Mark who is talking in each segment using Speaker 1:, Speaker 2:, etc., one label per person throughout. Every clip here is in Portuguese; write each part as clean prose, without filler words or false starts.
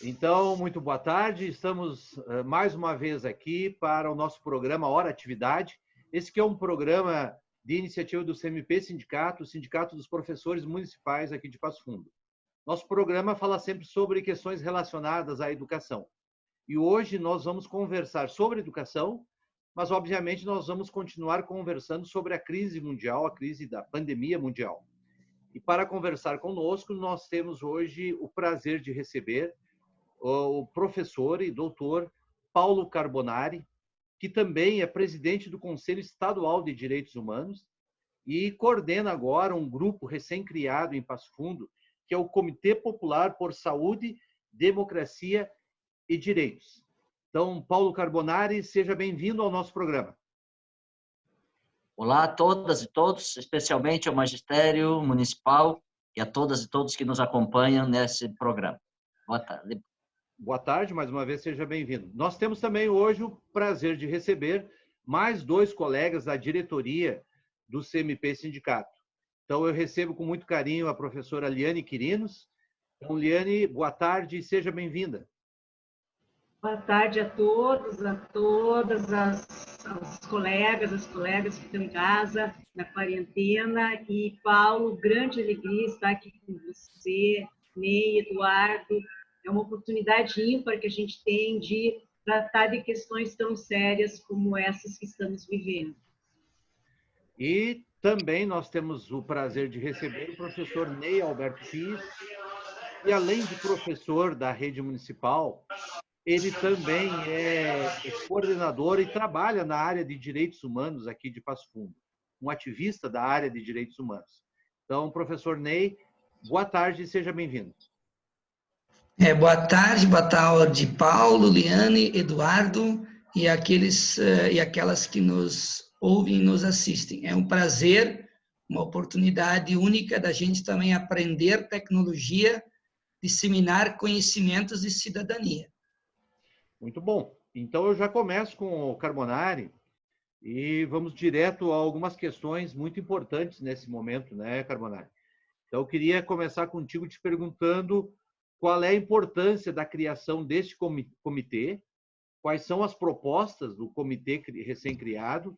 Speaker 1: Então, muito boa tarde. Estamos mais uma vez aqui para o nosso programa Hora Atividade. Esse que é um programa de iniciativa do CMP Sindicato, o Sindicato dos Professores Municipais aqui de Passo Fundo. Nosso programa fala sempre sobre questões relacionadas à educação. E hoje nós vamos conversar sobre educação, mas obviamente nós vamos continuar conversando sobre a crise mundial, a crise da pandemia mundial. E para conversar conosco, nós temos hoje o prazer de receber o professor e doutor Paulo Carbonari, que também é presidente do Conselho Estadual de Direitos Humanos e coordena agora um grupo recém-criado em Passo Fundo, que é o Comitê Popular por Saúde, Democracia e Direitos. Então, Paulo Carbonari, seja bem-vindo ao nosso programa.
Speaker 2: Olá a todas e todos, especialmente ao Magistério Municipal e a todas e todos que nos acompanham nesse programa. Boa tarde.
Speaker 1: Boa tarde, mais uma vez, seja bem-vindo. Nós temos também hoje o prazer de receber mais dois colegas da diretoria do CMP Sindicato. Então, eu recebo com muito carinho a professora Liane Quirinos. Então, Liane, boa tarde e seja bem-vinda.
Speaker 3: Boa tarde a todos, a todas as colegas, as colegas que estão em casa, na quarentena. E, Paulo, grande alegria estar aqui com você, Ney, Eduardo. É uma oportunidade ímpar que a gente tem de tratar de questões tão sérias como essas que estamos vivendo.
Speaker 1: E também nós temos o prazer de receber o professor Ney Alberto Pires, e além de professor da rede municipal, ele também é coordenador e trabalha na área de direitos humanos aqui de Passo Fundo, um ativista da área de direitos humanos. Então, professor Ney, boa tarde e seja bem-vindo.
Speaker 4: Boa tarde, Paulo, Liane, Eduardo e aqueles e aquelas que nos ouvem e nos assistem. É um prazer, uma oportunidade única da gente também aprender tecnologia, disseminar conhecimentos de cidadania.
Speaker 1: Muito bom. Então, eu já começo com o Carbonari e vamos direto a algumas questões muito importantes nesse momento, né, Carbonari? Então, eu queria começar contigo te perguntando qual é a importância da criação deste comitê, quais são as propostas do comitê recém-criado,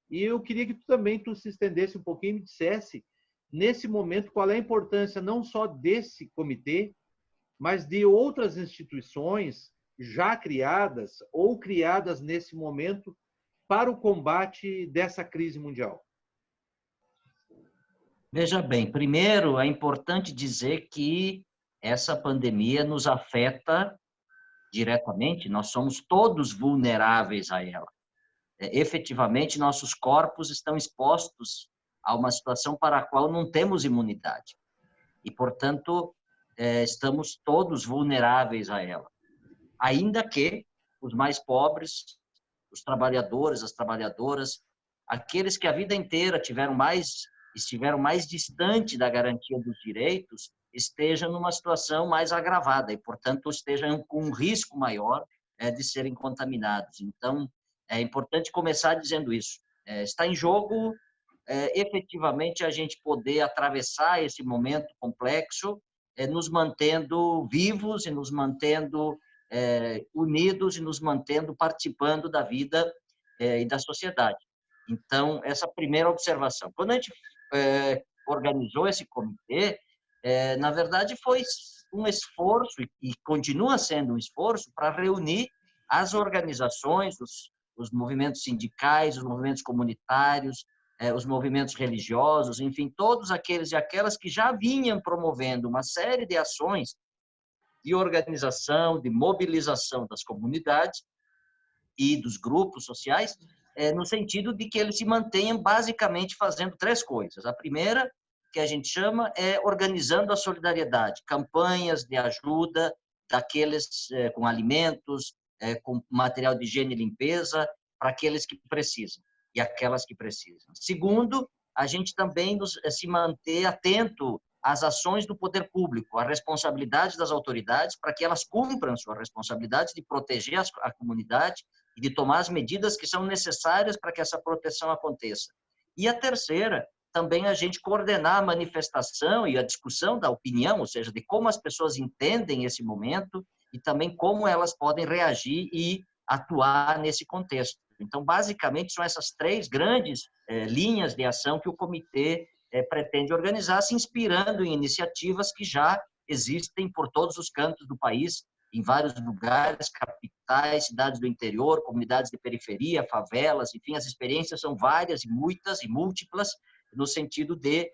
Speaker 1: e eu queria que tu também se estendesse um pouquinho e me dissesse, nesse momento, qual é a importância não só desse comitê, mas de outras instituições já criadas ou criadas nesse momento para o combate dessa crise mundial.
Speaker 2: Veja bem, primeiro é importante dizer que essa pandemia nos afeta diretamente, nós somos todos vulneráveis a ela. Efetivamente, nossos corpos estão expostos a uma situação para a qual não temos imunidade. E, portanto, estamos todos vulneráveis a ela. Ainda que os mais pobres, os trabalhadores, as trabalhadoras, aqueles que a vida inteira estiveram mais distante da garantia dos direitos, estejam numa situação mais agravada e, portanto, estejam com um risco maior de serem contaminados. Então, é importante começar dizendo isso. Está em jogo, efetivamente, a gente poder atravessar esse momento complexo, nos mantendo vivos e nos mantendo unidos e nos mantendo participando da vida e da sociedade. Então, essa primeira observação. Quando a gente organizou esse comitê, na verdade, foi um esforço, e continua sendo um esforço, para reunir as organizações, os movimentos sindicais, os movimentos comunitários, os movimentos religiosos, enfim, todos aqueles e aquelas que já vinham promovendo uma série de ações de organização, de mobilização das comunidades e dos grupos sociais, no sentido de que eles se mantenham basicamente fazendo três coisas. A primeira, que a gente chama, é organizando a solidariedade, campanhas de ajuda daqueles com alimentos, com material de higiene e limpeza, para aqueles que precisam e aquelas que precisam. Segundo, a gente também se manter atento às ações do poder público, à responsabilidade das autoridades, para que elas cumpram sua responsabilidade de proteger a comunidade e de tomar as medidas que são necessárias para que essa proteção aconteça. E a terceira, também a gente coordenar a manifestação e a discussão da opinião, ou seja, de como as pessoas entendem esse momento e também como elas podem reagir e atuar nesse contexto. Então, basicamente, são essas 3 grandes linhas de ação que o comitê pretende organizar, se inspirando em iniciativas que já existem por todos os cantos do país, em vários lugares, capitais, cidades do interior, comunidades de periferia, favelas, enfim, as experiências são várias e muitas e múltiplas, no sentido de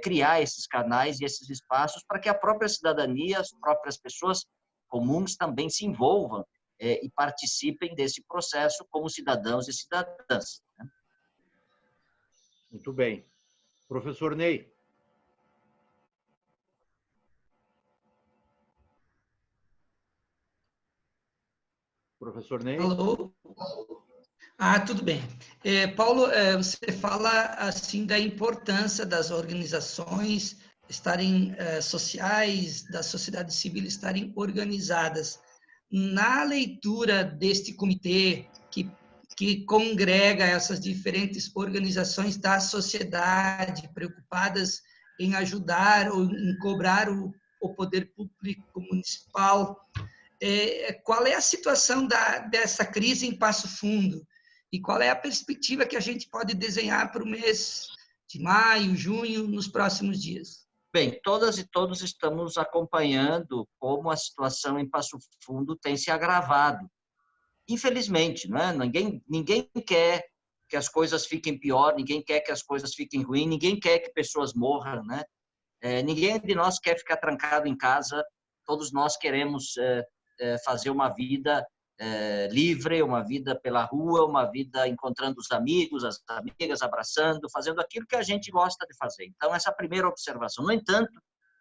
Speaker 2: criar esses canais e esses espaços para que a própria cidadania, as próprias pessoas comuns também se envolvam e participem desse processo como cidadãos e cidadãs.
Speaker 1: Muito bem. Professor Ney. Professor Ney.
Speaker 4: Alô? Tudo bem. Paulo, você fala assim da importância das organizações estarem sociais, da sociedade civil estarem organizadas. Na leitura deste comitê que congrega essas diferentes organizações da sociedade preocupadas em ajudar ou em cobrar o poder público municipal, qual é a situação dessa crise em Passo Fundo? E qual é a perspectiva que a gente pode desenhar para o mês de maio, junho, nos próximos dias?
Speaker 2: Bem, todas e todos estamos acompanhando como a situação em Passo Fundo tem se agravado. Infelizmente, não é? Ninguém quer que as coisas fiquem pior, ninguém quer que as coisas fiquem ruins, ninguém quer que pessoas morram, né? Ninguém de nós quer ficar trancado em casa, todos nós queremos fazer uma vida livre, uma vida pela rua, uma vida encontrando os amigos, as amigas, abraçando, fazendo aquilo que a gente gosta de fazer. Então, essa é a primeira observação. No entanto,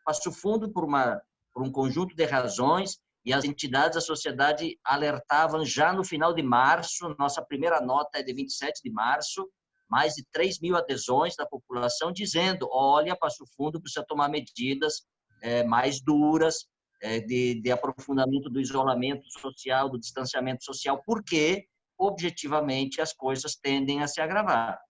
Speaker 2: Passo Fundo por um conjunto de razões, e as entidades da sociedade alertavam já no final de março, nossa primeira nota é de 27 de março, mais de 3 mil adesões da população dizendo, olha, Passo Fundo precisa tomar medidas mais duras, de aprofundamento do isolamento social, do distanciamento social, porque, objetivamente, as coisas tendem a se agravar.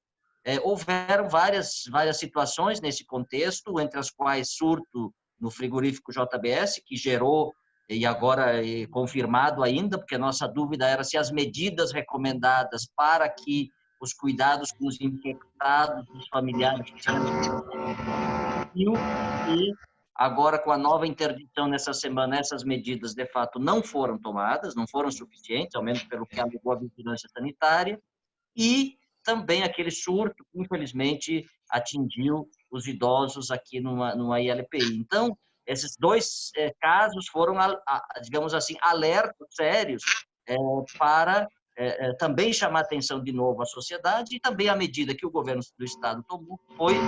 Speaker 2: Houveram várias situações nesse contexto, entre as quais surto no frigorífico JBS, que gerou, e agora é confirmado ainda, porque a nossa dúvida era se as medidas recomendadas para que os cuidados com os infectados, os familiares, e agora, com a nova interdição nessa semana, essas medidas, de fato, não foram tomadas, não foram suficientes, ao menos pelo que alegou a vigilância sanitária, e também aquele surto que, infelizmente, atingiu os idosos aqui numa ILPI. Então, esses 2 casos foram, digamos assim, alertas sérios para também chamar atenção de novo à sociedade, e também a medida que o governo do Estado tomou foi o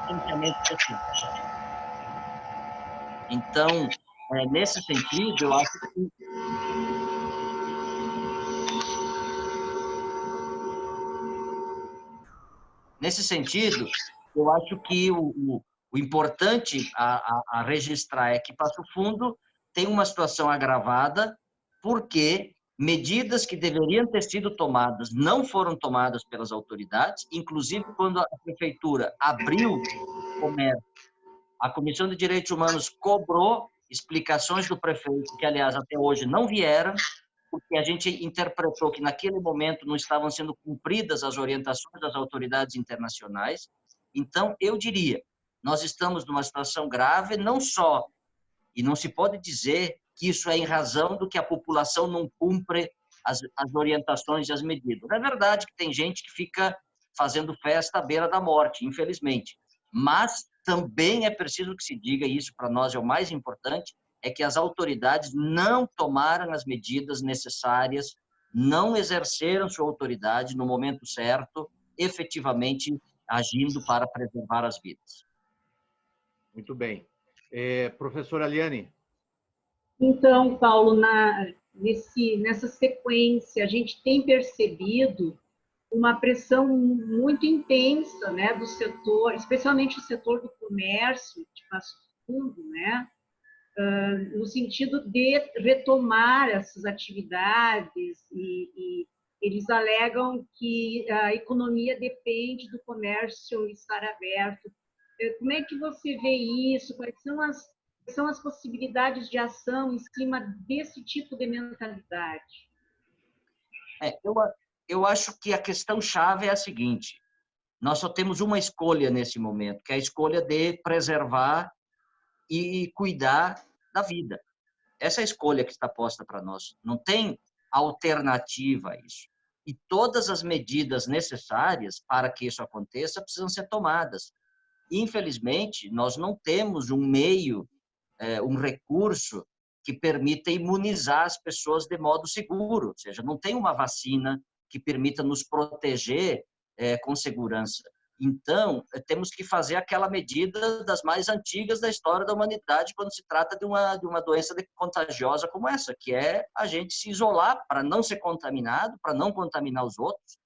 Speaker 2: distanciamento social. Então, nesse sentido, eu acho que o importante a registrar é que Passo Fundo tem uma situação agravada porque medidas que deveriam ter sido tomadas não foram tomadas pelas autoridades, inclusive quando a prefeitura abriu o comércio, a Comissão de Direitos Humanos cobrou explicações do prefeito, que, aliás, até hoje não vieram, porque a gente interpretou que naquele momento não estavam sendo cumpridas as orientações das autoridades internacionais. Então, eu diria, nós estamos numa situação grave, não só, e não se pode dizer que isso é em razão do que a população não cumpre as orientações e as medidas. É verdade que tem gente que fica fazendo festa à beira da morte, infelizmente, mas também é preciso que se diga, e isso para nós é o mais importante, é que as autoridades não tomaram as medidas necessárias, não exerceram sua autoridade no momento certo, efetivamente agindo para preservar as vidas.
Speaker 1: Muito bem. Professora Aliane.
Speaker 3: Então, Paulo, nessa sequência, a gente tem percebido uma pressão muito intensa, né, do setor, especialmente o setor do comércio de Passo Fundo, né, no sentido de retomar essas atividades e eles alegam que a economia depende do comércio estar aberto Como é que você vê isso? Quais são as possibilidades de ação em cima desse tipo de mentalidade?
Speaker 2: Eu acho que a questão-chave é a seguinte: nós só temos uma escolha nesse momento, que é a escolha de preservar e cuidar da vida. Essa é a escolha que está posta para nós. Não tem alternativa a isso. E todas as medidas necessárias para que isso aconteça precisam ser tomadas. Infelizmente, nós não temos um meio, um recurso que permita imunizar as pessoas de modo seguro. Ou seja, não tem uma vacina que permita nos proteger com segurança. Então, temos que fazer aquela medida das mais antigas da história da humanidade quando se trata de uma doença contagiosa como essa, que é a gente se isolar para não ser contaminado, para não contaminar os outros.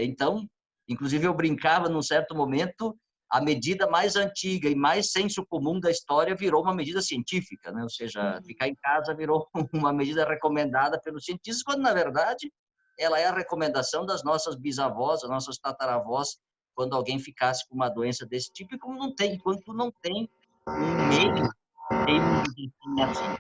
Speaker 2: Então, inclusive eu brincava num certo momento, a medida mais antiga e mais senso comum da história virou uma medida científica, né? Ou seja, ficar em casa virou uma medida recomendada pelos cientistas, quando na verdade ela é a recomendação das nossas bisavós, das nossas tataravós, quando alguém ficasse com uma doença desse tipo, e como não tem, enquanto não tem um meio de assim.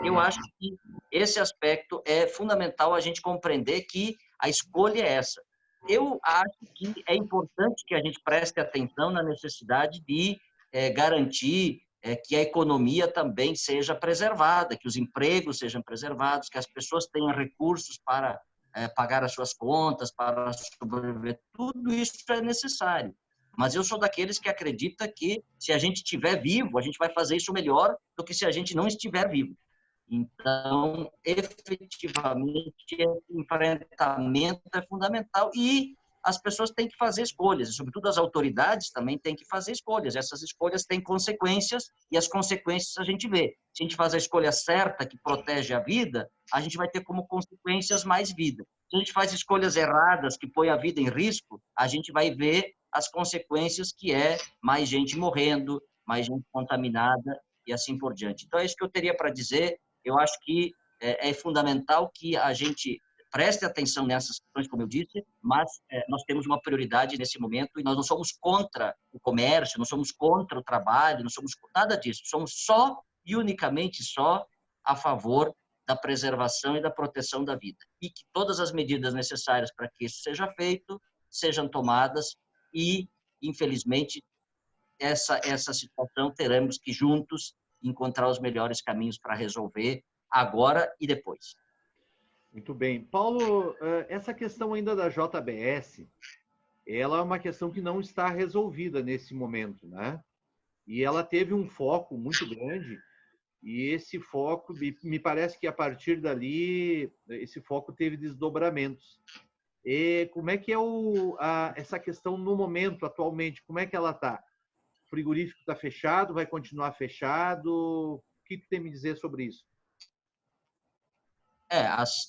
Speaker 2: Eu acho que esse aspecto é fundamental a gente compreender que a escolha é essa. Eu acho que é importante que a gente preste atenção na necessidade de garantir que a economia também seja preservada, que os empregos sejam preservados, que as pessoas tenham recursos para pagar as suas contas, para sobreviver. Tudo isso é necessário. Mas eu sou daqueles que acredita que se a gente estiver vivo, a gente vai fazer isso melhor do que se a gente não estiver vivo. Então, efetivamente, esse enfrentamento é fundamental e as pessoas têm que fazer escolhas, e, sobretudo, as autoridades também têm que fazer escolhas. Essas escolhas têm consequências e as consequências a gente vê. Se a gente faz a escolha certa, que protege a vida, a gente vai ter como consequências mais vida. Se a gente faz escolhas erradas, que põem a vida em risco, a gente vai ver as consequências, que é mais gente morrendo, mais gente contaminada e assim por diante. Então, é isso que eu teria para dizer. Eu acho que é fundamental que a gente preste atenção nessas questões, como eu disse, mas nós temos uma prioridade nesse momento e nós não somos contra o comércio, não somos contra o trabalho, não somos nada disso. Somos só e unicamente só a favor da preservação e da proteção da vida. E que todas as medidas necessárias para que isso seja feito sejam tomadas e, infelizmente, essa situação teremos que juntos encontrar os melhores caminhos para resolver agora e depois.
Speaker 1: Muito bem. Paulo, essa questão ainda da JBS, ela é uma questão que não está resolvida nesse momento, né? E ela teve um foco muito grande, e esse foco, me parece que a partir dali, esse foco teve desdobramentos. E como é que é essa questão no momento, atualmente, como é que ela está? O frigorífico está fechado, vai continuar fechado? O que tem a me dizer sobre isso?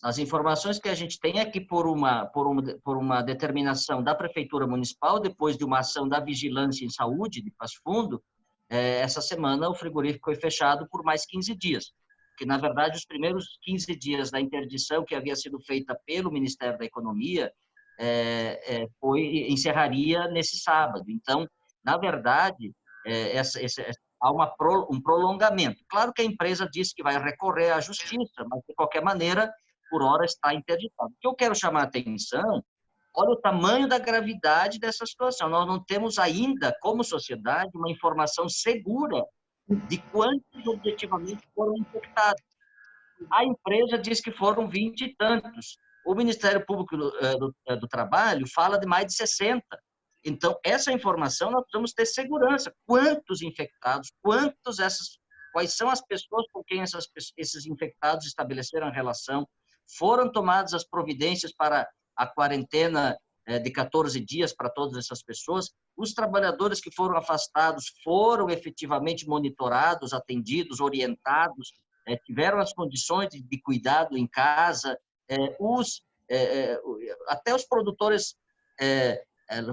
Speaker 2: As informações que a gente tem é que por uma determinação da Prefeitura Municipal, depois de uma ação da Vigilância em Saúde de Passo Fundo, essa semana o frigorífico foi fechado por mais 15 dias. Que, na verdade, os primeiros 15 dias da interdição que havia sido feita pelo Ministério da Economia encerraria nesse sábado. Então, na verdade, há um prolongamento. Claro que a empresa disse que vai recorrer à justiça, mas, de qualquer maneira, por hora está interditado. O que eu quero chamar a atenção, olha o tamanho da gravidade dessa situação. Nós não temos ainda, como sociedade, uma informação segura de quantos objetivamente foram infectados. A empresa diz que foram 20 e tantos. O Ministério Público do Trabalho fala de mais de 60. Então, essa informação nós precisamos ter segurança. Quantos infectados, quais são as pessoas com quem esses infectados estabeleceram relação, foram tomadas as providências para a quarentena de 14 dias para todas essas pessoas, os trabalhadores que foram afastados foram efetivamente monitorados, atendidos, orientados, tiveram as condições de cuidado em casa, até os produtores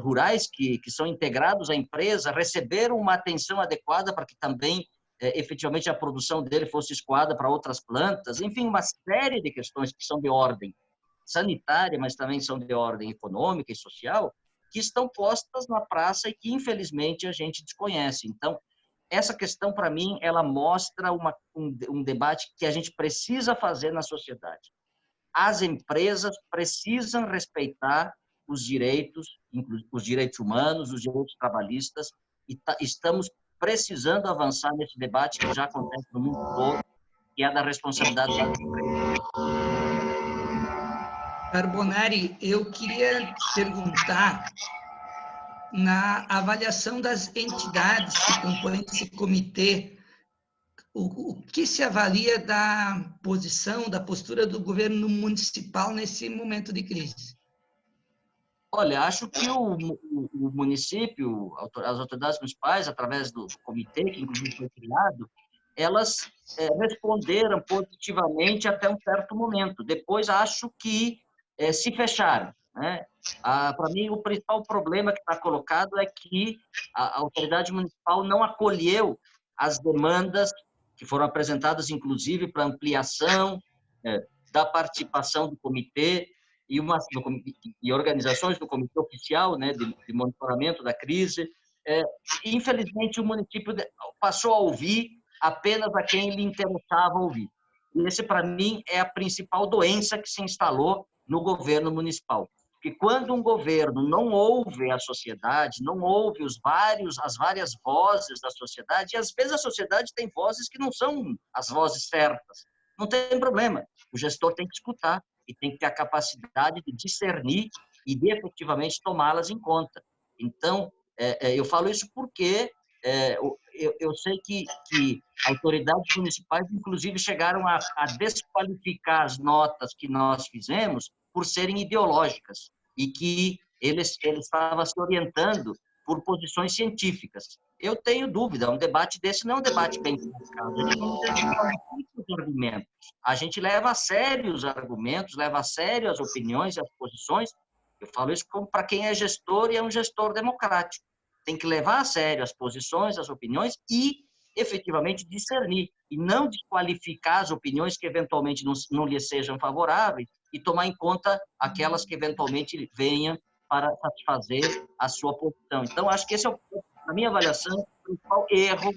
Speaker 2: rurais que são integrados à empresa receberam uma atenção adequada para que também efetivamente a produção dele fosse escoada para outras plantas, enfim, uma série de questões que são de ordem sanitária, mas também são de ordem econômica e social, que estão postas na praça e que, infelizmente, a gente desconhece. Então, essa questão, para mim, ela mostra um debate que a gente precisa fazer na sociedade. As empresas precisam respeitar os direitos humanos, os direitos trabalhistas, e estamos precisando avançar nesse debate que já acontece no mundo todo, que é da responsabilidade das empresas.
Speaker 4: Carbonari, eu queria perguntar, na avaliação das entidades que compõem esse comitê, o que se avalia da posição, da postura do governo municipal nesse momento de crise?
Speaker 2: Olha, acho que o município, as autoridades municipais, através do comitê, que inclusive foi criado, elas responderam positivamente até um certo momento. Depois, acho que se fecharam, né? Para mim, o principal problema que está colocado é que a autoridade municipal não acolheu as demandas que foram apresentadas, inclusive, para ampliação da participação do comitê e organizações do comitê oficial, né, de monitoramento da crise. Infelizmente, o município passou a ouvir apenas a quem lhe interessava ouvir. E esse, para mim, é a principal doença que se instalou no governo municipal. Porque quando um governo não ouve a sociedade, não ouve as várias vozes da sociedade, e às vezes a sociedade tem vozes que não são as vozes certas, não tem problema. O gestor tem que escutar e tem que ter a capacidade de discernir e de efetivamente tomá-las em conta. Então, eu falo isso porque eu sei que autoridades municipais, inclusive, chegaram a desqualificar as notas que nós fizemos por serem ideológicas e que eles estavam se orientando por posições científicas. Eu tenho dúvida, um debate desse não é um debate bem colocado. A gente não qualifica os argumentos. A gente leva a sério os argumentos, leva a sério as opiniões e as posições. Eu falo isso para quem é gestor e é um gestor democrático. Tem que levar a sério as posições, as opiniões e, efetivamente, discernir. E não desqualificar as opiniões que, eventualmente, não lhe sejam favoráveis e tomar em conta aquelas que, eventualmente, venham para satisfazer a sua posição. Então, acho que esse é, na minha avaliação, o principal erro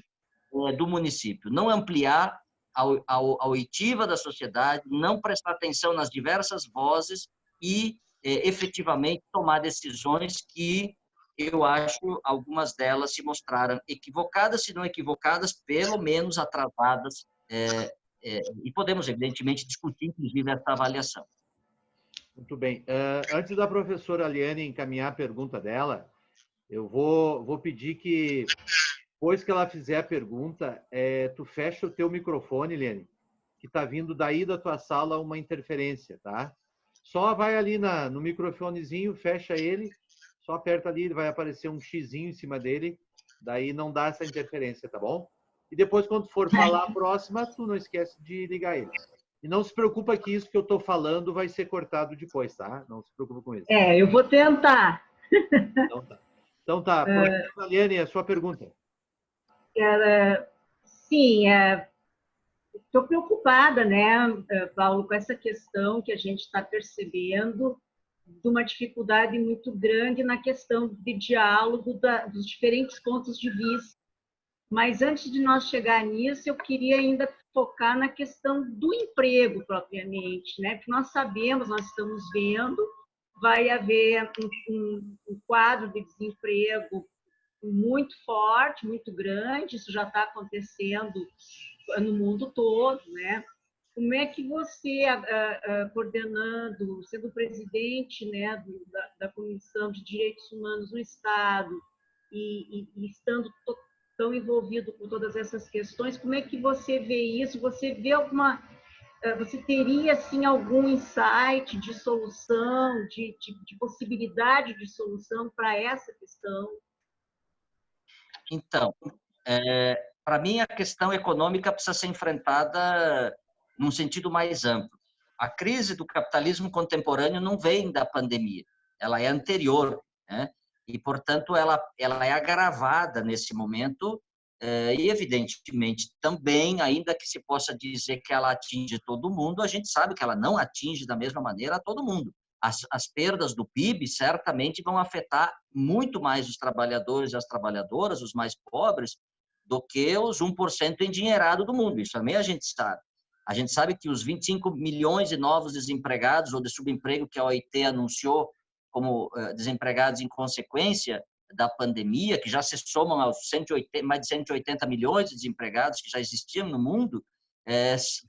Speaker 2: do município. Não ampliar a oitiva da sociedade, não prestar atenção nas diversas vozes e, efetivamente, tomar decisões que eu acho algumas delas se mostraram equivocadas, se não equivocadas, pelo menos atrasadas, e podemos, evidentemente, discutir, inclusive, essa avaliação.
Speaker 1: Muito bem. Antes da professora Liane encaminhar a pergunta dela, eu vou pedir que, depois que ela fizer a pergunta, tu fecha o teu microfone, Liane, que está vindo daí da tua sala uma interferência, tá? Só vai ali no microfonezinho, fecha ele, só aperta ali, vai aparecer um xizinho em cima dele, daí não dá essa interferência, tá bom? E depois, quando for falar a próxima, tu não esquece de ligar ele. E não se preocupa que isso que eu estou falando vai ser cortado depois, tá? Não se preocupa com isso.
Speaker 3: Eu vou tentar.
Speaker 1: Então tá. Professora Liane, a sua pergunta.
Speaker 3: Sim, estou preocupada, né, Paulo, com essa questão que a gente está percebendo de uma dificuldade muito grande na questão de diálogo dos diferentes pontos de vista. Mas antes de nós chegar nisso, eu queria ainda focar na questão do emprego propriamente, né? Porque nós sabemos, nós estamos vendo, vai haver um quadro de desemprego muito forte, muito grande, isso já está acontecendo no mundo todo, né? Como é que você, coordenando, sendo presidente, né, da Comissão de Direitos Humanos no Estado e estando tão envolvido com todas essas questões, como é que você vê isso? Você vê você teria assim algum insight de solução, de possibilidade de solução para essa questão?
Speaker 2: Então, para mim, a questão econômica precisa ser enfrentada num sentido mais amplo. A crise do capitalismo contemporâneo não vem da pandemia, ela é anterior, né? E, portanto, ela é agravada nesse momento e, evidentemente, também, ainda que se possa dizer que ela atinge todo mundo, a gente sabe que ela não atinge da mesma maneira a todo mundo. as perdas do PIB certamente vão afetar muito mais os trabalhadores e as trabalhadoras, os mais pobres, do que os 1% endinheirado do mundo. Isso também a gente sabe. A gente sabe que os 25 milhões de novos desempregados ou de subemprego que a OIT anunciou como desempregados em consequência da pandemia, que já se somam aos mais de 180 milhões de desempregados que já existiam no mundo,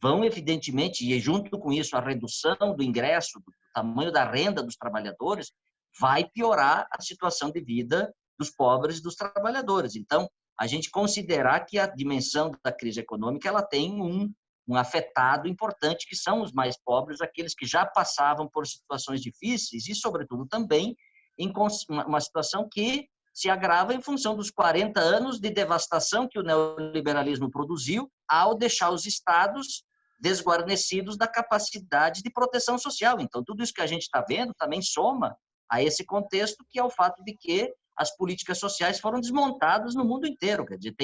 Speaker 2: vão evidentemente, e junto com isso a redução do ingresso, do tamanho da renda dos trabalhadores, vai piorar a situação de vida dos pobres e dos trabalhadores. Então, a gente considerar que a dimensão da crise econômica ela tem um afetado importante, que são os mais pobres, aqueles que já passavam por situações difíceis e, sobretudo, também em uma situação que se agrava em função dos 40 anos de devastação que o neoliberalismo produziu ao deixar os estados desguarnecidos da capacidade de proteção social. Então, tudo isso que a gente está vendo também soma a esse contexto, que é o fato de que as políticas sociais foram desmontadas no mundo inteiro. Quer dizer,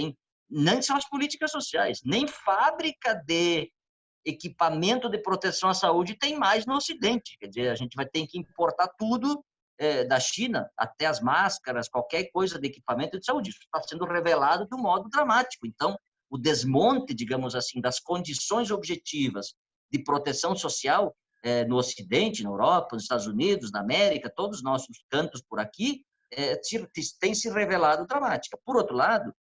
Speaker 2: nem são as políticas sociais, nem fábrica de equipamento de proteção à saúde tem mais no Ocidente. Quer dizer, a gente vai ter que importar tudo da China, até as máscaras, qualquer coisa de equipamento de saúde. Isso está sendo revelado de um modo dramático. Então, o desmonte, digamos assim, das condições objetivas de proteção social no Ocidente, na Europa, nos Estados Unidos, na América, todos os nossos cantos por aqui, tem se revelado dramática. Por outro lado,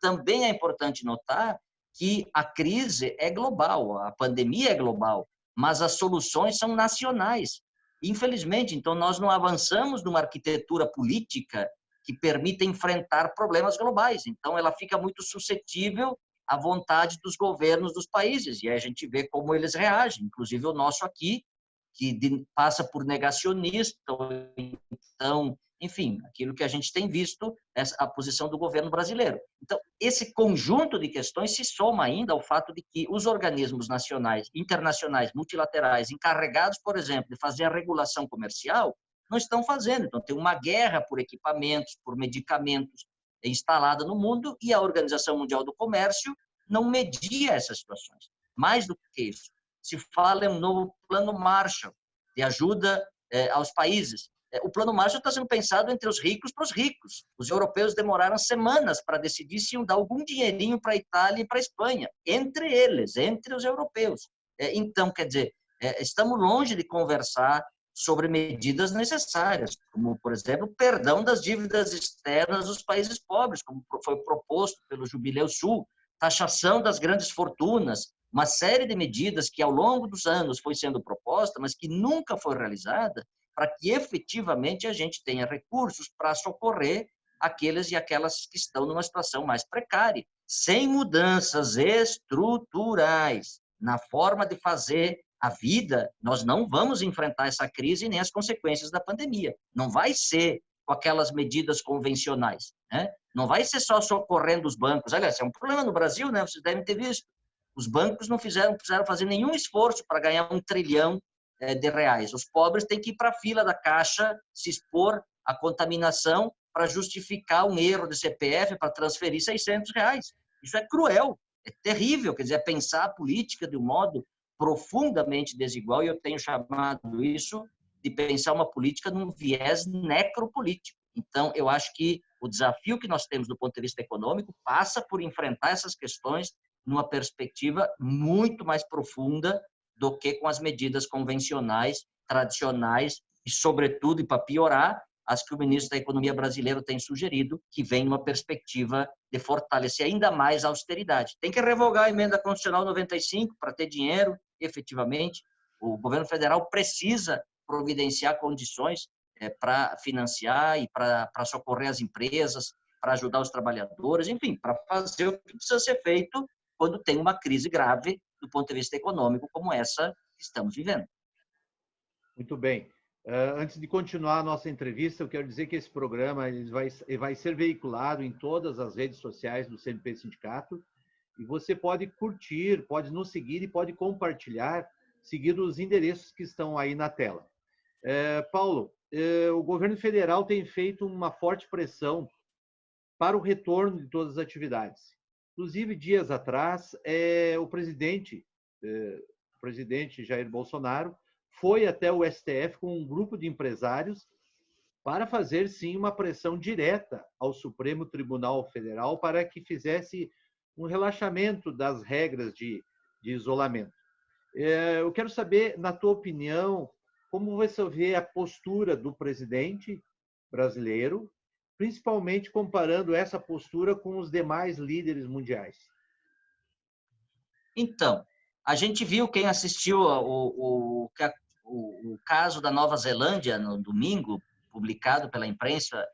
Speaker 2: também é importante notar que a crise é global, a pandemia é global, mas as soluções são nacionais. Infelizmente, então, nós não avançamos numa arquitetura política que permita enfrentar problemas globais. Então, ela fica muito suscetível à vontade dos governos dos países, e aí a gente vê como eles reagem, inclusive o nosso aqui, que passa por negacionista, então, enfim, aquilo que a gente tem visto, a posição do governo brasileiro. Então, esse conjunto de questões se soma ainda ao fato de que os organismos nacionais, internacionais, multilaterais, encarregados, por exemplo, de fazer a regulação comercial, não estão fazendo. Então, tem uma guerra por equipamentos, por medicamentos instalada no mundo, e a Organização Mundial do Comércio não media essas situações. Mais do que isso, se fala em um novo plano Marshall, de ajuda aos países. O plano Marshall está sendo pensado entre os ricos para os ricos. Os europeus demoraram semanas para decidir se iam dar algum dinheirinho para a Itália e para a Espanha, entre eles, entre os europeus. Então, quer dizer, estamos longe de conversar sobre medidas necessárias, como, por exemplo, o perdão das dívidas externas dos países pobres, como foi proposto pelo Jubileu Sul, taxação das grandes fortunas, uma série de medidas que, ao longo dos anos, foi sendo proposta, mas que nunca foi realizada, para que efetivamente a gente tenha recursos para socorrer aqueles e aquelas que estão numa situação mais precária. Sem mudanças estruturais na forma de fazer a vida, nós não vamos enfrentar essa crise nem as consequências da pandemia. Não vai ser com aquelas medidas convencionais, né? Não vai ser só socorrendo os bancos. Aliás, é um problema no Brasil, né? Vocês devem ter visto. Os bancos não precisaram fazer nenhum esforço para ganhar R$1 trilhão de reais. Os pobres têm que ir para a fila da Caixa, se expor à contaminação para justificar um erro de CPF para transferir R$600. Isso é cruel, é terrível. Quer dizer, é pensar a política de um modo profundamente desigual, e eu tenho chamado isso de pensar uma política num viés necropolítico. Então, eu acho que o desafio que nós temos do ponto de vista econômico passa por enfrentar essas questões numa perspectiva muito mais profunda do que com as medidas convencionais, tradicionais, e, sobretudo, e para piorar, as que o ministro da Economia brasileiro tem sugerido, que vem numa perspectiva de fortalecer ainda mais a austeridade. Tem que revogar a emenda constitucional 95 para ter dinheiro, efetivamente. O governo federal precisa providenciar condições para financiar e para socorrer as empresas, para ajudar os trabalhadores, enfim, para fazer o que precisa ser feito quando tem uma crise grave do ponto de vista econômico como essa que estamos vivendo.
Speaker 1: Muito bem. Antes de continuar a nossa entrevista, eu quero dizer que esse programa vai ser veiculado em todas as redes sociais do CMP Sindicato, e você pode curtir, pode nos seguir e pode compartilhar, seguindo os endereços que estão aí na tela. Paulo, o governo federal tem feito uma forte pressão para o retorno de todas as atividades. Inclusive, dias atrás, o presidente Jair Bolsonaro foi até o STF com um grupo de empresários para fazer, sim, uma pressão direta ao Supremo Tribunal Federal para que fizesse um relaxamento das regras de isolamento. Eu quero saber, na tua opinião, como você vê a postura do presidente brasileiro, principalmente comparando essa postura com os demais líderes mundiais.
Speaker 2: Então, a gente viu, quem assistiu o caso da Nova Zelândia no domingo, publicado pela imprensa,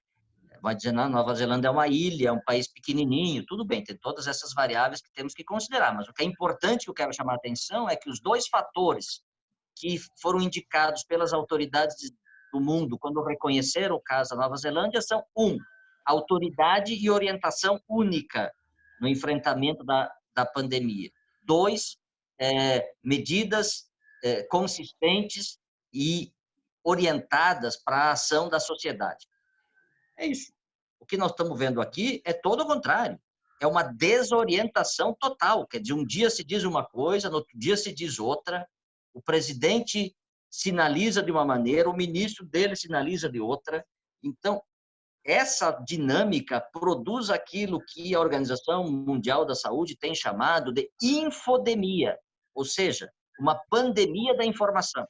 Speaker 2: vai dizer, não, Nova Zelândia é uma ilha, é um país pequenininho, tudo bem, tem todas essas variáveis que temos que considerar, mas o que é importante que eu quero chamar a atenção é que os dois fatores que foram indicados pelas autoridades do mundo quando reconheceram o caso da Nova Zelândia são, autoridade e orientação única no enfrentamento da pandemia. 2, medidas consistentes e orientadas para a ação da sociedade. É isso. O que nós estamos vendo aqui é todo o contrário. É uma desorientação total. Quer dizer, um dia se diz uma coisa, no outro dia se diz outra. O presidente sinaliza de uma maneira, o ministro dele sinaliza de outra. Então, essa dinâmica produz aquilo que a Organização Mundial da Saúde tem chamado de infodemia, ou seja, uma pandemia da informação.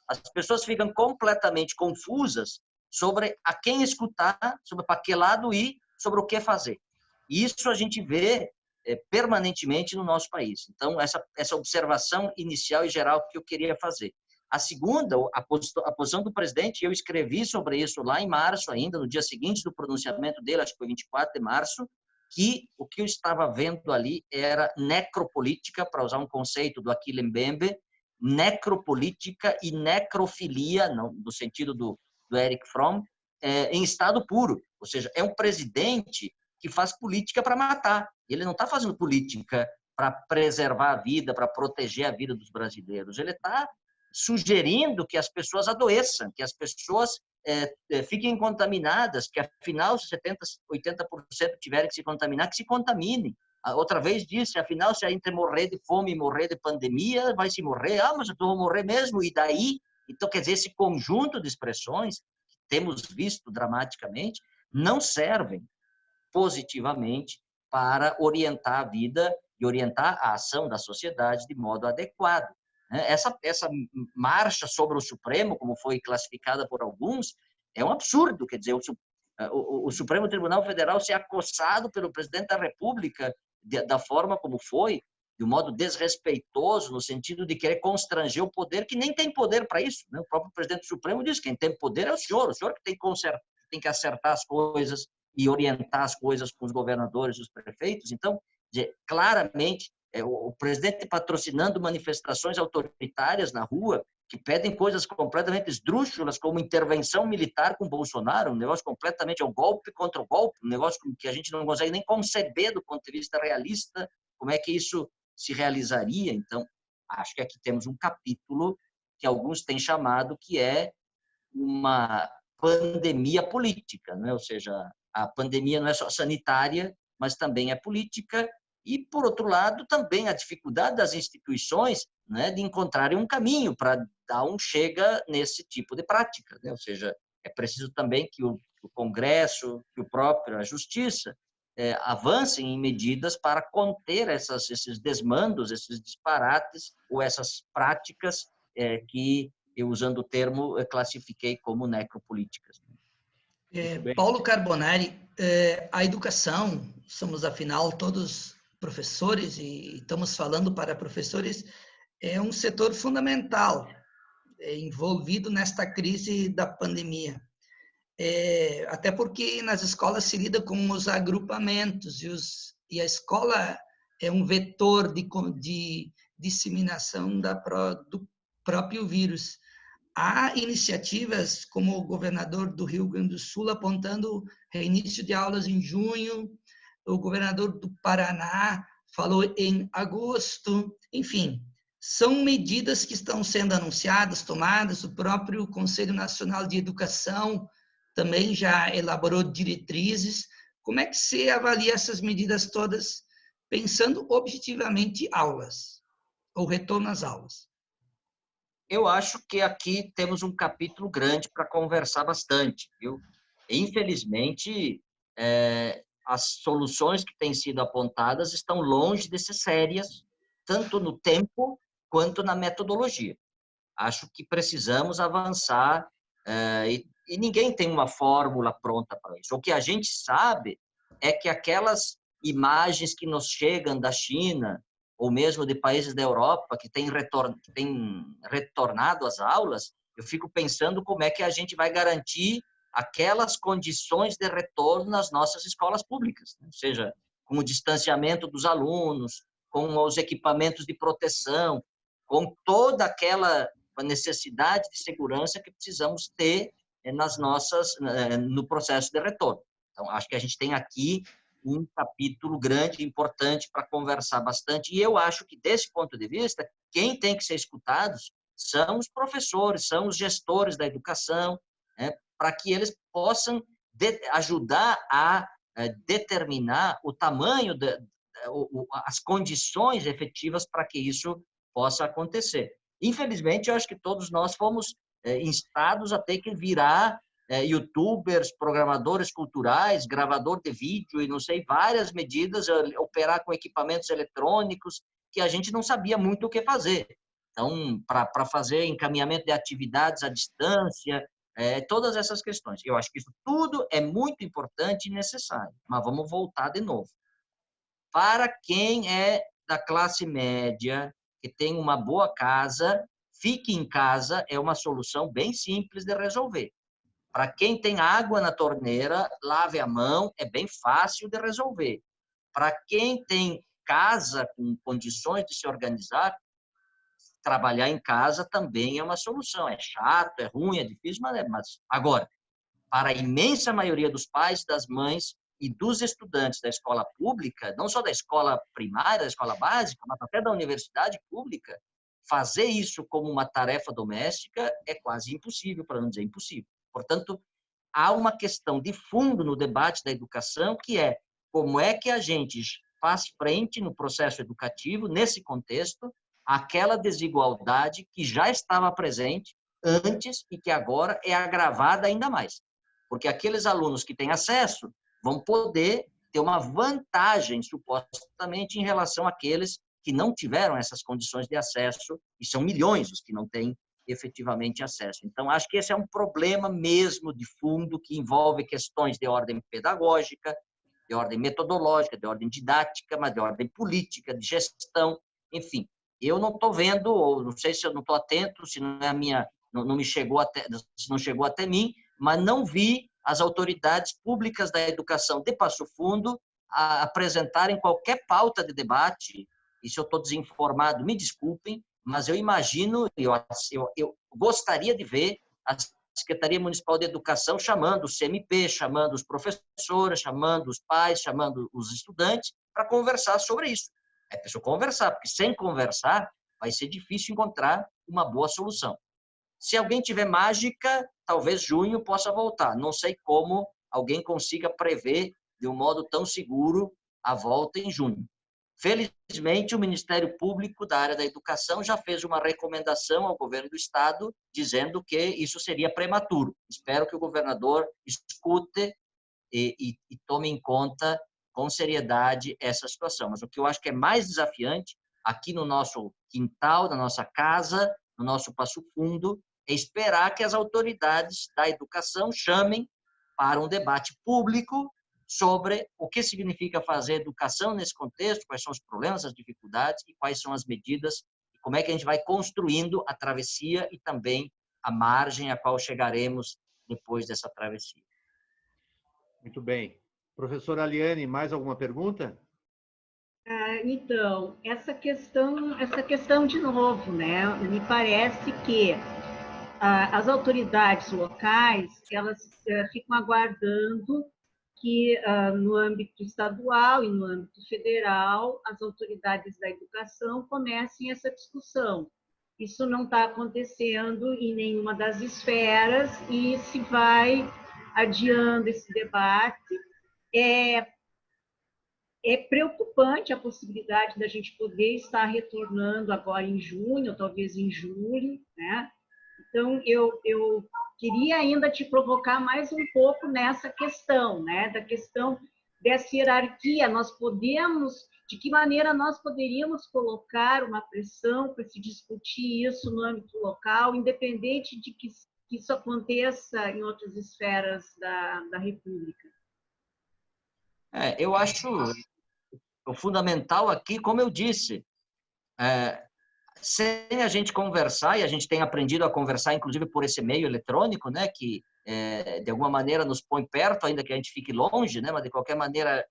Speaker 2: As pessoas ficam completamente confusas sobre a quem escutar, sobre para que lado ir, sobre o que fazer. E isso a gente vê permanentemente no nosso país. Então, essa observação inicial e geral que eu queria fazer. A segunda, a posição do presidente, eu escrevi sobre isso lá em março ainda, no dia seguinte do pronunciamento dele, acho que foi 24 de março, que o que eu estava vendo ali era necropolítica, para usar um conceito do Achille Mbembe, necropolítica e necrofilia, no sentido do Erich Fromm, em estado puro. Ou seja, é um presidente que faz política para matar. Ele não está fazendo política para preservar a vida, para proteger a vida dos brasileiros. Ele está sugerindo que as pessoas adoeçam, que as pessoas fiquem contaminadas, que afinal, se 70%, 80% tiverem que se contaminar, que se contaminem. Outra vez disse, afinal, se a gente morrer de fome e morrer de pandemia, vai se morrer. Mas eu vou morrer mesmo, e daí? Então, quer dizer, esse conjunto de expressões que temos visto dramaticamente não servem positivamente para orientar a vida e orientar a ação da sociedade de modo adequado. Essa marcha sobre o Supremo, como foi classificada por alguns, é um absurdo. Quer dizer, o Supremo Tribunal Federal ser acossado pelo presidente da República da forma como foi, de um modo desrespeitoso, no sentido de querer constranger o poder, que nem tem poder para isso. O próprio presidente do Supremo diz que quem tem poder é o senhor que tem que acertar as coisas e orientar as coisas com os governadores e os prefeitos. Então, claramente, o presidente patrocinando manifestações autoritárias na rua, que pedem coisas completamente esdrúxulas, como intervenção militar com Bolsonaro, um negócio completamente, um golpe contra o golpe, um negócio que a gente não consegue nem conceber do ponto de vista realista, como é que isso se realizaria. Então, acho que aqui temos um capítulo que alguns têm chamado que é uma pandemia política, né? Ou seja, a pandemia não é só sanitária, mas também é política. E, por outro lado, também a dificuldade das instituições, né, de encontrarem um caminho para dar um chega nesse tipo de prática, né? Ou seja, é preciso também que o Congresso, que a Justiça, avancem em medidas para conter esses desmandos, esses disparates ou essas práticas que, eu usando o termo, classifiquei como necropolíticas.
Speaker 4: Paulo Carbonari, a educação, somos afinal todos professores e estamos falando para professores, é um setor fundamental envolvido nesta crise da pandemia. Até porque nas escolas se lida com os agrupamentos e a escola é um vetor de disseminação do próprio vírus. Há iniciativas como o governador do Rio Grande do Sul apontando reinício de aulas em junho, o governador do Paraná falou em agosto, enfim, são medidas que estão sendo anunciadas, tomadas, o próprio Conselho Nacional de Educação também já elaborou diretrizes. Como é que você avalia essas medidas todas, pensando objetivamente aulas, ou retorno às aulas?
Speaker 2: Eu acho que aqui temos um capítulo grande para conversar bastante, viu? Infelizmente, as soluções que têm sido apontadas estão longe de ser sérias, tanto no tempo quanto na metodologia. Acho que precisamos avançar, e ninguém tem uma fórmula pronta para isso. O que a gente sabe é que aquelas imagens que nos chegam da China, ou mesmo de países da Europa, que têm retornado às aulas, eu fico pensando como é que a gente vai garantir aquelas condições de retorno nas nossas escolas públicas, né? Ou seja, com o distanciamento dos alunos, com os equipamentos de proteção, com toda aquela necessidade de segurança que precisamos ter no processo de retorno. Então, acho que a gente tem aqui um capítulo grande, importante para conversar bastante, e eu acho que, desse ponto de vista, quem tem que ser escutados são os professores, são os gestores da educação, né, para que eles possam ajudar a determinar o tamanho, as condições efetivas para que isso possa acontecer. Infelizmente, eu acho que todos nós fomos instados a ter que virar youtubers, programadores culturais, gravador de vídeo e não sei, várias medidas, operar com equipamentos eletrônicos que a gente não sabia muito o que fazer. Então, para fazer encaminhamento de atividades à distância, todas essas questões. Eu acho que isso tudo é muito importante e necessário, mas vamos voltar de novo. Para quem é da classe média, que tem uma boa casa, fique em casa é uma solução bem simples de resolver. Para quem tem água na torneira, lave a mão, é bem fácil de resolver. Para quem tem casa com condições de se organizar, trabalhar em casa também é uma solução. É chato, é ruim, é difícil, mas agora, para a imensa maioria dos pais, das mães e dos estudantes da escola pública, não só da escola primária, da escola básica, mas até da universidade pública, fazer isso como uma tarefa doméstica é quase impossível, para não dizer impossível. Portanto, há uma questão de fundo no debate da educação, que é como é que a gente faz frente no processo educativo, nesse contexto, àquela desigualdade que já estava presente antes e que agora é agravada ainda mais. Porque aqueles alunos que têm acesso vão poder ter uma vantagem, supostamente, em relação àqueles que não tiveram essas condições de acesso, e são milhões os que não têm efetivamente acesso. Então, acho que esse é um problema mesmo de fundo que envolve questões de ordem pedagógica, de ordem metodológica, de ordem didática, mas de ordem política, de gestão, enfim. Eu não estou vendo, ou não sei se eu não estou atento, se não é a minha, não me chegou até, se não chegou até mim, mas não vi as autoridades públicas da educação de Passo Fundo apresentarem qualquer pauta de debate. E se eu estou desinformado, me desculpem, mas eu imagino, eu gostaria de ver a Secretaria Municipal de Educação chamando o CMP, chamando os professores, chamando os pais, chamando os estudantes para conversar sobre isso. É preciso conversar, porque sem conversar vai ser difícil encontrar uma boa solução. Se alguém tiver mágica, talvez junho possa voltar. Não sei como alguém consiga prever de um modo tão seguro a volta em junho. Felizmente, o Ministério Público da área da educação já fez uma recomendação ao governo do estado dizendo que isso seria prematuro. Espero que o governador escute e tome em conta com seriedade essa situação. Mas o que eu acho que é mais desafiante aqui no nosso quintal, na nossa casa, no nosso Passo Fundo, é esperar que as autoridades da educação chamem para um debate público sobre o que significa fazer educação nesse contexto, quais são os problemas, as dificuldades e quais são as medidas, e como é que a gente vai construindo a travessia e também a margem a qual chegaremos depois dessa travessia.
Speaker 1: Muito bem. Professora Aliane, mais alguma pergunta?
Speaker 3: Então, essa questão de novo, né? Me parece que as autoridades locais, elas ficam aguardando que no âmbito estadual e no âmbito federal, as autoridades da educação comecem essa discussão. Isso não está acontecendo em nenhuma das esferas e se vai adiando esse debate. é preocupante a possibilidade da gente poder estar retornando agora em junho, talvez em julho, né? Então, eu queria ainda te provocar mais um pouco nessa questão, né? Da questão dessa hierarquia. De que maneira nós poderíamos colocar uma pressão para se discutir isso no âmbito local, independente de que isso aconteça em outras esferas da República?
Speaker 2: Eu acho o fundamental aqui, como eu disse, sem a gente conversar, e a gente tem aprendido a conversar, inclusive por esse meio eletrônico, né, que de alguma maneira nos põe perto, ainda que a gente fique longe, né, mas de qualquer maneira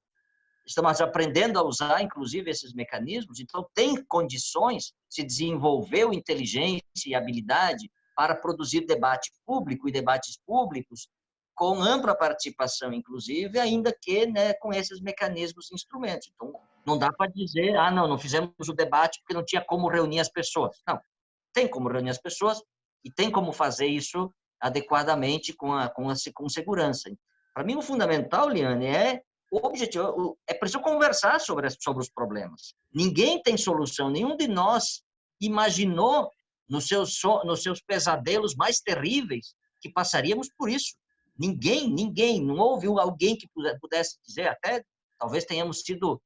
Speaker 2: estamos aprendendo a usar, inclusive, esses mecanismos. Então, tem condições, se desenvolveu inteligência e habilidade para produzir debate público e debates públicos com ampla participação, inclusive, ainda que, né, com esses mecanismos e instrumentos. Então, não dá para dizer, não fizemos o debate porque não tinha como reunir as pessoas. Não, tem como reunir as pessoas e tem como fazer isso adequadamente com segurança. Para mim, o fundamental, Liane, o objetivo é preciso conversar sobre os problemas. Ninguém tem solução, nenhum de nós imaginou nos seus pesadelos mais terríveis que passaríamos por isso. Ninguém, não houve alguém que pudesse dizer, até talvez tenhamos sido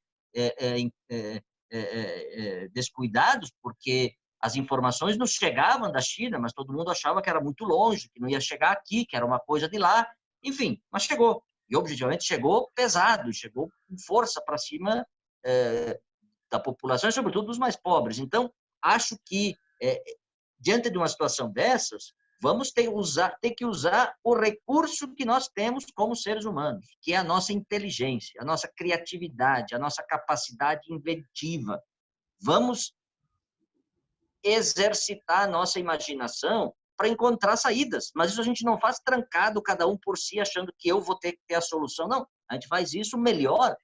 Speaker 2: descuidados, porque as informações nos chegavam da China, mas todo mundo achava que era muito longe, que não ia chegar aqui, que era uma coisa de lá, enfim, mas chegou. E, objetivamente, chegou pesado, chegou com força para cima da população e, sobretudo, dos mais pobres. Então, acho que, diante de uma situação dessas, vamos ter que usar o recurso que nós temos como seres humanos, que é a nossa inteligência, a nossa criatividade, a nossa capacidade inventiva. Vamos exercitar a nossa imaginação para encontrar saídas. Mas isso a gente não faz trancado, cada um por si, achando que eu vou ter que ter a solução. Não, a gente faz isso melhor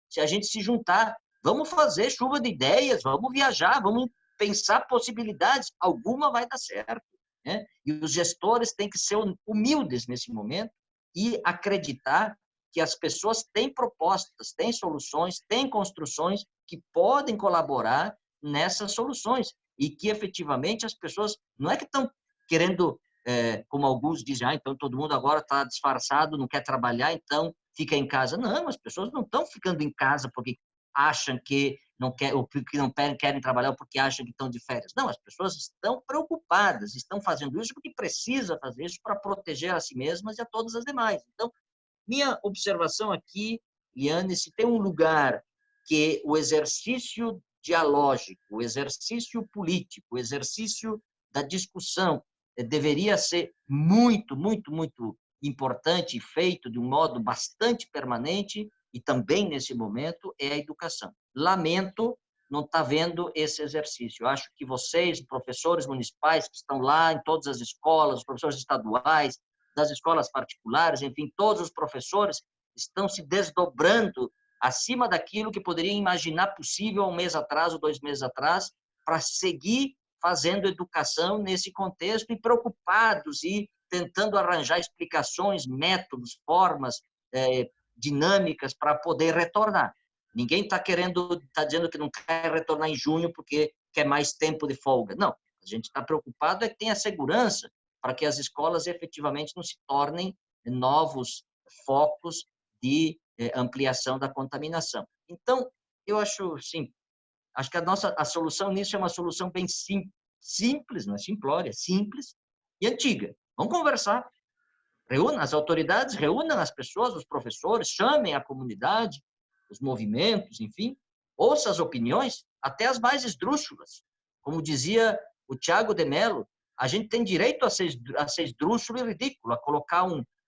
Speaker 2: se a gente se juntar. Vamos fazer chuva de ideias, vamos viajar, vamos pensar possibilidades. Alguma vai dar certo, né? E os gestores têm que ser humildes nesse momento e acreditar que as pessoas têm propostas, têm soluções, têm construções que podem colaborar nessas soluções e que efetivamente as pessoas não é que estão querendo, como alguns dizem, então todo mundo agora está disfarçado, não quer trabalhar, então fica em casa. Não, as pessoas não estão ficando em casa porque acham que não querem, ou porque não querem trabalhar, ou porque acham que estão de férias. Não, as pessoas estão preocupadas, estão fazendo isso porque precisa fazer isso para proteger a si mesmas e a todas as demais. Então, minha observação aqui, Liane, se tem um lugar que o exercício dialógico, o exercício político, o exercício da discussão deveria ser muito, muito, muito importante e feito de um modo bastante permanente, e também nesse momento, é a educação. Lamento não estar vendo esse exercício. Eu acho que vocês, professores municipais que estão lá em todas as escolas, os professores estaduais, das escolas particulares, enfim, todos os professores estão se desdobrando acima daquilo que poderia imaginar possível 1 mês atrás ou 2 meses atrás, para seguir fazendo educação nesse contexto e preocupados e tentando arranjar explicações, métodos, formas, dinâmicas para poder retornar. Ninguém está dizendo que não quer retornar em junho porque quer mais tempo de folga. Não, a gente está preocupado que tenha segurança para que as escolas efetivamente não se tornem novos focos de ampliação da contaminação. Então, eu acho, sim, acho que a solução nisso é uma solução bem simples, não é simplória, simples e antiga. Vamos conversar. As autoridades reúnam as pessoas, os professores, chamem a comunidade, os movimentos, enfim, ouça as opiniões, até as mais esdrúxulas. Como dizia o Tiago de Mello, a gente tem direito a ser esdrúxulo e ridículo, a colocar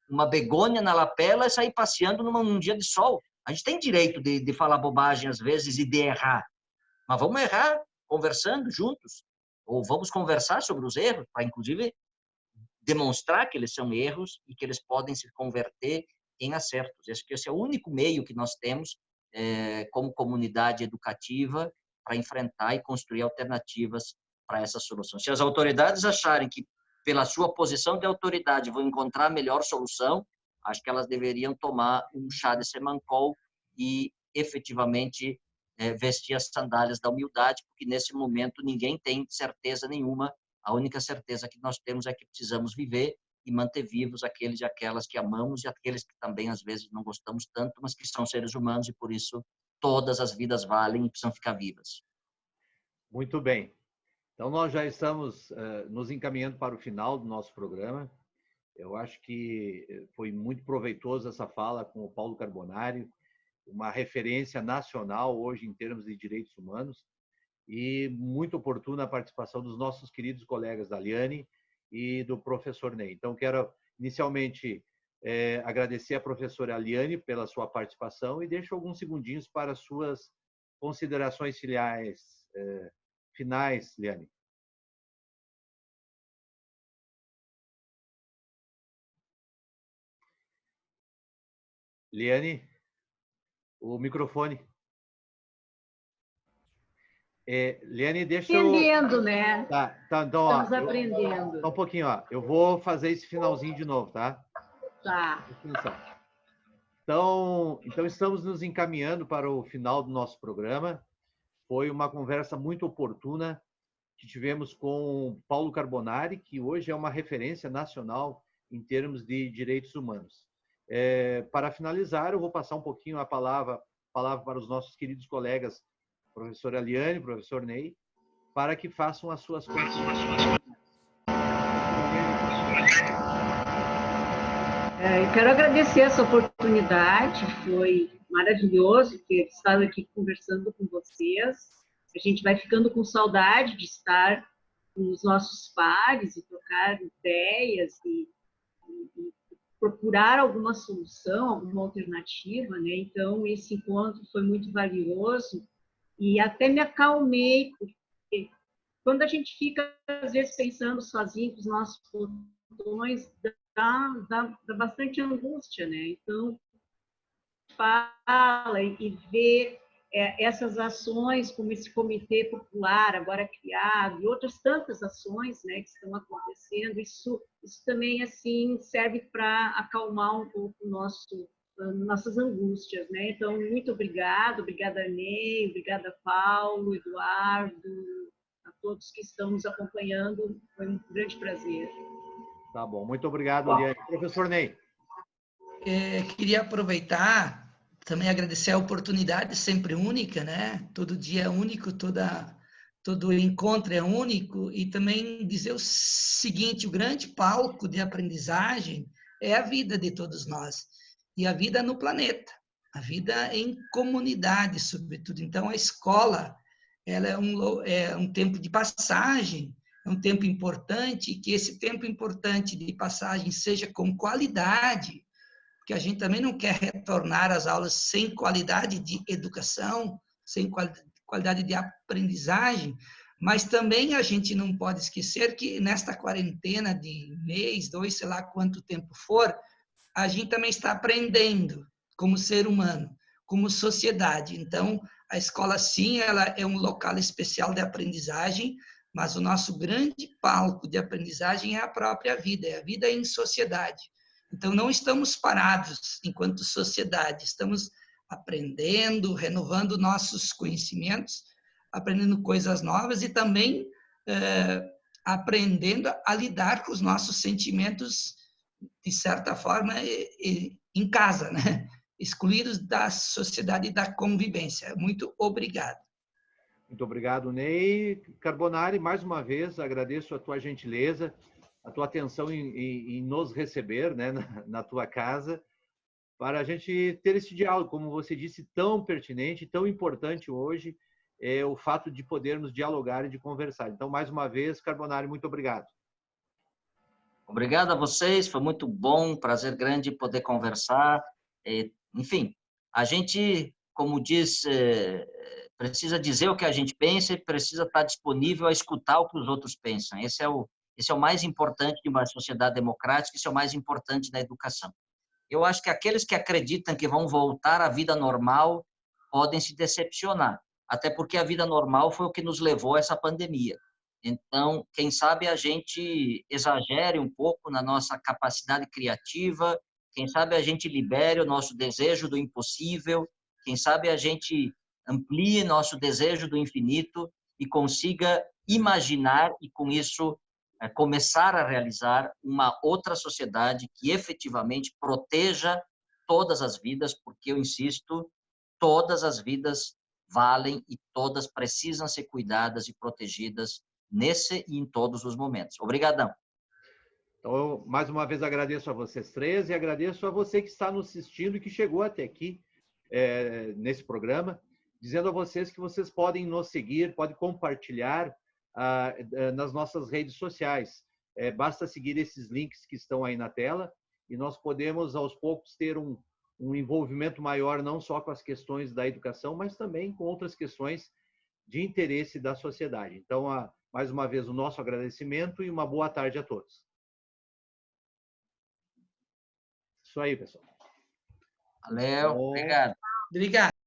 Speaker 2: uma begônia na lapela e sair passeando num dia de sol. A gente tem direito de falar bobagem às vezes e de errar, mas vamos errar conversando juntos, ou vamos conversar sobre os erros, para inclusive demonstrar que eles são erros e que eles podem se converter em acertos. Acho que esse é o único meio que nós temos como comunidade educativa para enfrentar e construir alternativas para essa solução. Se as autoridades acharem que, pela sua posição de autoridade, vão encontrar a melhor solução, acho que elas deveriam tomar um chá de semancol e efetivamente vestir as sandálias da humildade, porque nesse momento ninguém tem certeza nenhuma. A única certeza que nós temos é que precisamos viver e manter vivos aqueles e aquelas que amamos e aqueles que também às vezes não gostamos tanto, mas que são seres humanos e por isso todas as vidas valem e precisam ficar vivas.
Speaker 1: Muito bem. Então, nós já estamos nos encaminhando para o final do nosso programa. Eu acho que foi muito proveitoso essa fala com o Paulo Carbonari, uma referência nacional hoje em termos de direitos humanos, e muito oportuna a participação dos nossos queridos colegas da Liane e do professor Ney. Então, quero inicialmente agradecer à professora Liane pela sua participação e deixo alguns segundinhos para as suas considerações finais, Liane. Liane, o microfone. Liane, deixa eu...
Speaker 3: Aprendendo, né?
Speaker 1: Tá, então, ó,
Speaker 3: estamos aprendendo.
Speaker 1: Só um pouquinho, ó. Eu vou fazer esse finalzinho de novo, tá?
Speaker 3: Tá.
Speaker 1: Então, estamos nos encaminhando para o final do nosso programa. Foi uma conversa muito oportuna que tivemos com Paulo Carbonari, que hoje é uma referência nacional em termos de direitos humanos. Para finalizar, eu vou passar um pouquinho a palavra para os nossos queridos colegas, professora Liane, professor Ney, para que façam as suas considerações.
Speaker 3: Eu quero agradecer essa oportunidade, foi maravilhoso ter estado aqui conversando com vocês. A gente vai ficando com saudade de estar com os nossos pares e trocar ideias e procurar alguma solução, alguma alternativa, né? Então, esse encontro foi muito valioso e até me acalmei, porque quando a gente fica, às vezes, pensando sozinho com os nossos botões, dá bastante angústia, né? Então, fala e vê essas ações, como esse comitê popular agora criado, e outras tantas ações, né, que estão acontecendo, isso também, assim, serve para acalmar um pouco nossas angústias, né? Então, muito obrigada, Ney, obrigada, Paulo, Eduardo, a todos que estão nos acompanhando, foi um grande prazer.
Speaker 1: Tá bom, muito obrigado, Liane. Professor Ney.
Speaker 4: Queria aproveitar, também agradecer a oportunidade, sempre única, né? Todo dia é único, todo encontro é único, e também dizer o seguinte, o grande palco de aprendizagem é a vida de todos nós, e a vida no planeta, a vida em comunidade, sobretudo. Então, a escola, ela é um tempo de passagem, é um tempo importante, e que esse tempo importante de passagem seja com qualidade, porque a gente também não quer retornar às aulas sem qualidade de educação, sem qualidade de aprendizagem, mas também a gente não pode esquecer que nesta quarentena de mês, 2, sei lá quanto tempo for, a gente também está aprendendo como ser humano, como sociedade. Então, a escola, sim, ela é um local especial de aprendizagem, mas o nosso grande palco de aprendizagem é a própria vida, é a vida em sociedade. Então, não estamos parados enquanto sociedade, estamos aprendendo, renovando nossos conhecimentos, aprendendo coisas novas e também aprendendo a lidar com os nossos sentimentos, de certa forma, em casa, né? Excluídos da sociedade e da convivência. Muito obrigado.
Speaker 1: Muito obrigado, Ney. Carbonari, mais uma vez, agradeço a tua gentileza, a tua atenção em nos receber, né, na tua casa, para a gente ter esse diálogo, como você disse, tão pertinente, tão importante hoje, o fato de podermos dialogar e de conversar. Então, mais uma vez, Carbonari, muito obrigado.
Speaker 2: Obrigado a vocês, foi muito bom, prazer grande poder conversar. Enfim, a gente, como diz, precisa dizer o que a gente pensa e precisa estar disponível a escutar o que os outros pensam. Esse é o mais importante de uma sociedade democrática, esse é o mais importante da educação. Eu acho que aqueles que acreditam que vão voltar à vida normal podem se decepcionar, até porque a vida normal foi o que nos levou a essa pandemia. Então, quem sabe a gente exagere um pouco na nossa capacidade criativa, quem sabe a gente libere o nosso desejo do impossível, Quem sabe a gente amplie nosso desejo do infinito e consiga imaginar e, com isso, começar a realizar uma outra sociedade que efetivamente proteja todas as vidas, porque, eu insisto, todas as vidas valem e todas precisam ser cuidadas e protegidas nesse e em todos os momentos. Obrigadão.
Speaker 1: Então, eu, mais uma vez, agradeço a vocês três e agradeço a você que está nos assistindo e que chegou até aqui nesse programa, dizendo a vocês que vocês podem nos seguir, podem compartilhar nas nossas redes sociais. Basta seguir esses links que estão aí na tela e nós podemos, aos poucos, ter um envolvimento maior, não só com as questões da educação, mas também com outras questões de interesse da sociedade. Então, mais uma vez, o nosso agradecimento e uma boa tarde a todos. Isso aí, pessoal.
Speaker 2: Valeu, obrigado.
Speaker 4: Obrigado.